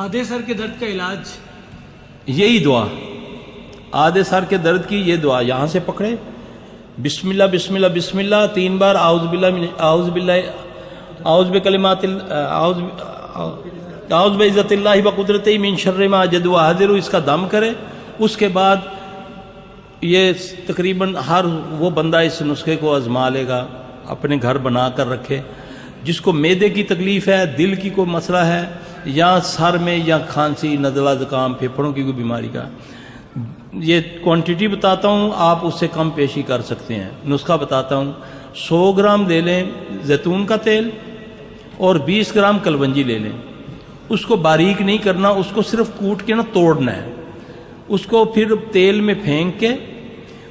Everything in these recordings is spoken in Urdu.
آدھے سر کے درد کا علاج یہی دعا، آدھے سر کے درد کی یہ دعا، یہاں سے پکڑے بسم اللہ بسم اللہ بسم اللہ 3 بار، اعوذ بکلمات اعوذ بعزت اللہ وقدرتہ من شر ما اجد واحذر، اس کا دم کرے۔ اس کے بعد یہ تقریباً ہر وہ بندہ اس نسخے کو آزما لے گا، اپنے گھر بنا کر رکھے، جس کو معدے کی تکلیف ہے، دل کی کوئی مسئلہ ہے، یا سر میں یا کھانسی، نزلہ، زکام، پھیپھڑوں کی کوئی بیماری کا۔ یہ کوانٹٹی بتاتا ہوں، آپ اس سے کم پیشی کر سکتے ہیں۔ نسخہ بتاتا ہوں، 100 گرام لے لیں زیتون کا تیل اور 20 گرام کلونجی لے لیں۔ اس کو باریک نہیں کرنا، اس کو صرف کوٹ کے توڑنا ہے۔ اس کو پھر تیل میں پھینک کے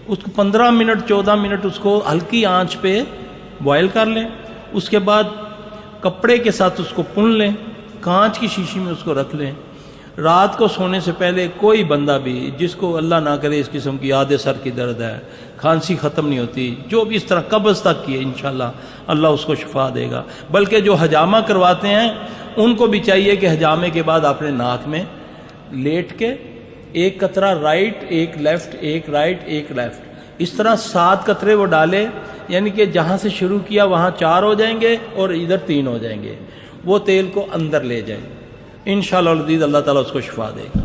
اس کو 15 منٹ 14 منٹ اس کو ہلکی آنچ پہ بوائل کر لیں۔ اس کے بعد کپڑے کے ساتھ اس کو پن لیں، کانچ کی شیشی میں اس کو رکھ لیں۔ رات کو سونے سے پہلے کوئی بندہ بھی جس کو اللہ نہ کرے اس قسم کی آدھے سر کی درد ہے، کھانسی ختم نہیں ہوتی، جو بھی اس طرح قبض تک کی ہے، انشاءاللہ اللہ اس کو شفا دے گا۔ بلکہ جو حجامہ کرواتے ہیں ان کو بھی چاہیے کہ حجامے کے بعد اپنے ناک میں لیٹ کے 1 قطرہ رائٹ، 1 لیفٹ، 1 رائٹ، 1 لیفٹ، اس طرح 7 قطرے وہ ڈالے، یعنی کہ جہاں سے شروع کیا وہاں 4 ہو جائیں گے اور ادھر 3 ہو جائیں گے۔ وہ تیل کو اندر لے جائیں، انشاءاللہ العزیز اللہ تعالیٰ اس کو شفا دے گا۔